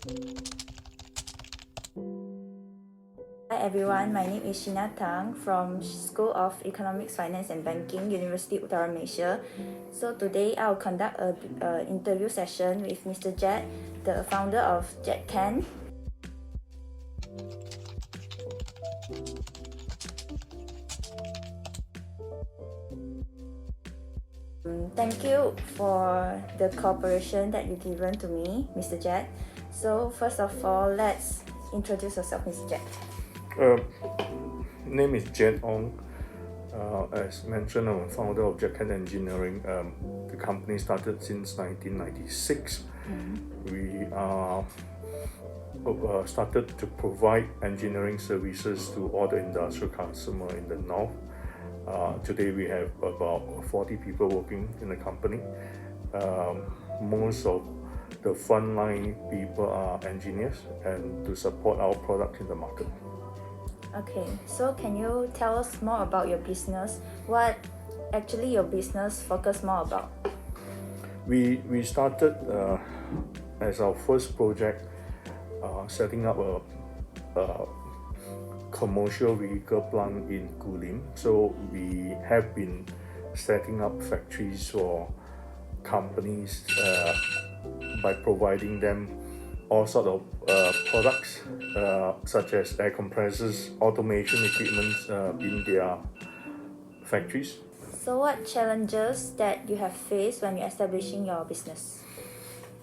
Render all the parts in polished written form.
Hi everyone, my name is Sheena Tang from School of Economics, Finance and Banking, University Utara Malaysia. So today I'll conduct a interview session with Mr. Jet, the founder of JetCan. Thank you for the cooperation that you've given to me, Mr. Jet. So first of all, let's introduce yourself, Mr. Jet. Name is Jet Ong. As mentioned, I'm a founder of JetCan Engineering. The company started since 1996. We started to provide engineering services to all the industrial customers in the north. Today we have about 40 people working in the company. Most of the frontline people are engineers and to support our product in the market. Okay, so can you tell us more about your business? What actually your business focus more about? We started as our first project setting up a commercial vehicle plant in Gulim. So we have been setting up factories for companies by providing them all sorts of products such as air compressors, automation equipment in their factories. So what challenges that you have faced when you're establishing your business?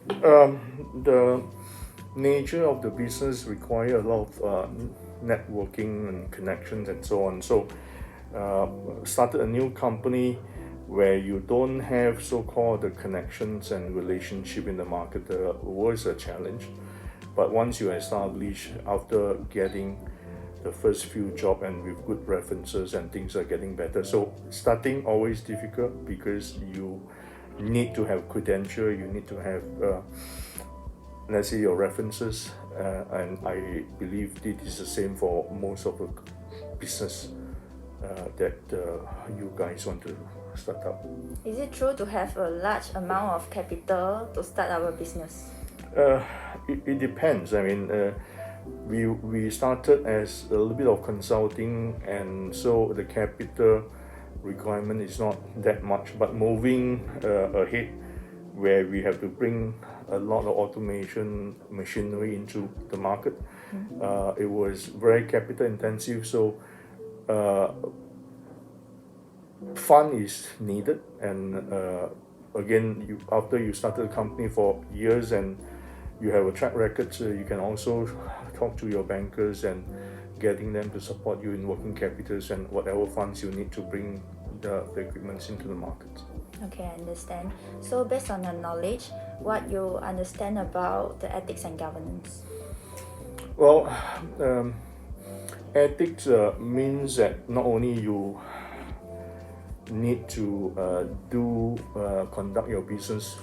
The nature of the business require a lot of networking and connections and so on. So started a new company where you don't have so-called the connections and relationship in the market was a challenge. But once you establish, after getting the first few jobs and with good references and things are getting better. So starting always difficult because you need to have credential, you need to have let's say your references, and I believe this is the same for most of the business that you guys want to start up. Is it true to have a large amount of capital to start our business? It depends. I mean, we started as a little bit of consulting, and so the capital requirement is not that much. But moving ahead, where we have to bring a lot of automation machinery into the market, it was very capital intensive. So fund is needed, and again, after you started a company for years and you have a track record, so you can also talk to your bankers and getting them to support you in working capitals and whatever funds you need to bring the equipment into the market. Okay, I understand. So based on your knowledge, what you understand about the ethics and governance? Well, ethics means that not only you need to conduct your business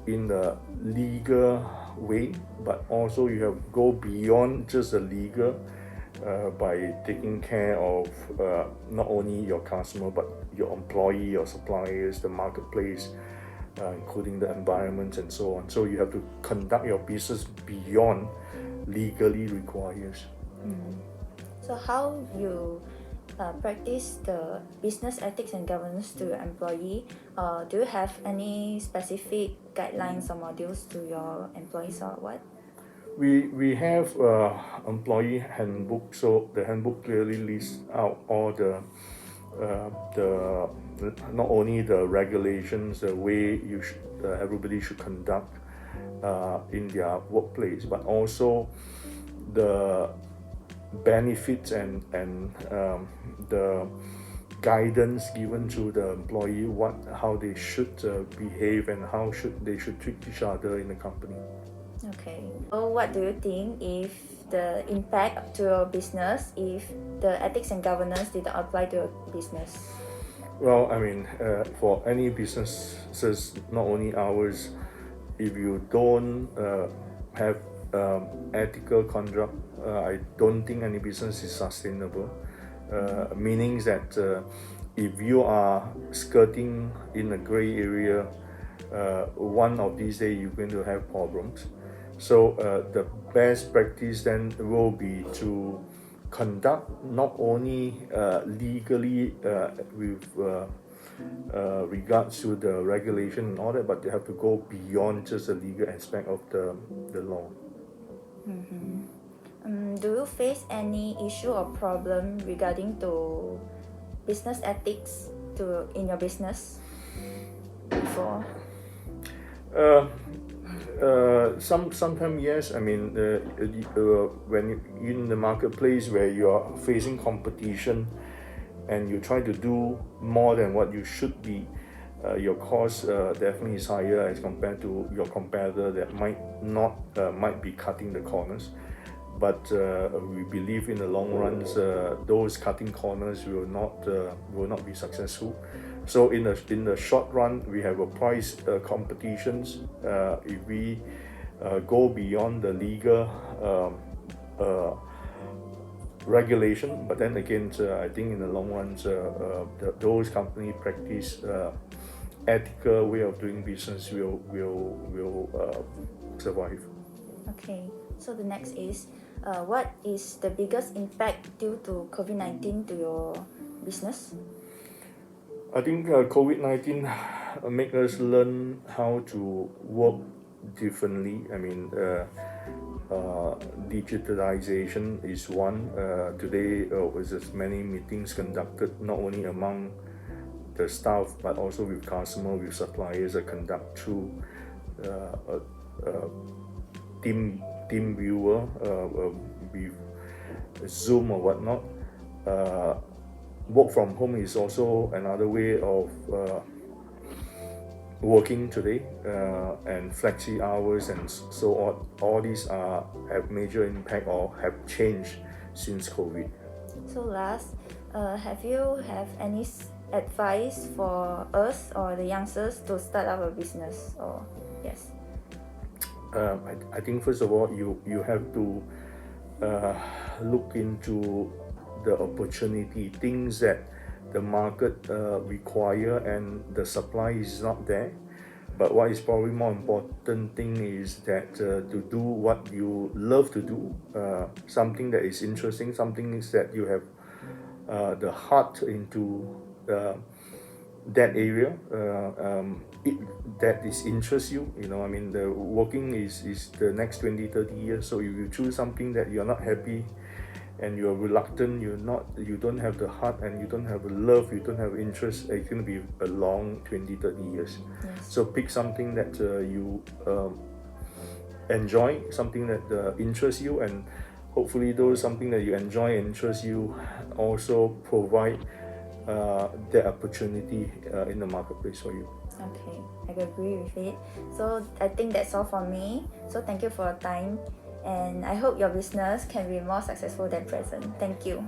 in the legal way, but also you have to go beyond just the legal by taking care of not only your customer but your employee, your suppliers, the marketplace, including the environment and so on. So you have to conduct your business beyond legally requires. So how you practice the business ethics and governance to your employee? Do you have any specific guidelines or modules to your employees or what? We have employee handbook, so the handbook clearly lists out all the not only the regulations, the way everybody should conduct in their workplace, but also the benefits and the guidance given to the employee, how they should behave and how they should treat each other in the company. Okay. So what do you think if the impact to your business if the ethics and governance didn't apply to your business? Well, I mean, for any businesses, not only ours, if you don't have ethical conduct, I don't think any business is sustainable. Meaning that if you are skirting in a gray area, one of these days you're going to have problems. So the best practice then will be to conduct not only legally with regards to the regulation and all that, but they have to go beyond just the legal aspect of the law. Do you face any issue or problem regarding to business ethics in your business before? Sometimes yes. I mean, when you in the marketplace where you are facing competition, and you try to do more than what you should be, your cost definitely is higher as compared to your competitor that might be cutting the corners. But we believe in the long run, those cutting corners will not be successful. So in the short run, we have a price competitions. If we go beyond the legal regulation, but then again, I think in the long run, those companies practice ethical way of doing business will survive. Okay, so the next is, what is the biggest impact due to COVID-19 to your business? I think COVID-19 make us learn how to work differently. I mean, digitalization is one. Today, was just many meetings conducted not only among the staff but also with customer, with suppliers, are conduct through team viewer with Zoom or whatnot. Work from home is also another way of working today, and flexi hours and so on. All these have major impact or have changed since COVID. So last, have you any advice for us or the youngsters to start up a business? Or yes. I think first of all, you have to look into the opportunity, things that the market require and the supply is not there. But what is probably more important thing is that to do what you love to do, something that is interesting, something is that you have the heart into that area, that is interests you. I mean, the working is the next 20-30 years. So if you choose something that you're not happy and you're reluctant, you don't have the heart and you don't have the love, you don't have interest, it's going to be a long 20-30 years. Yes. So pick something that you enjoy, something that interests you, and hopefully those something that you enjoy and interests you also provide the opportunity in the marketplace for you. Okay, I agree with it. So I think that's all for me. So thank you for your time, and I hope your business can be more successful than present. Thank you.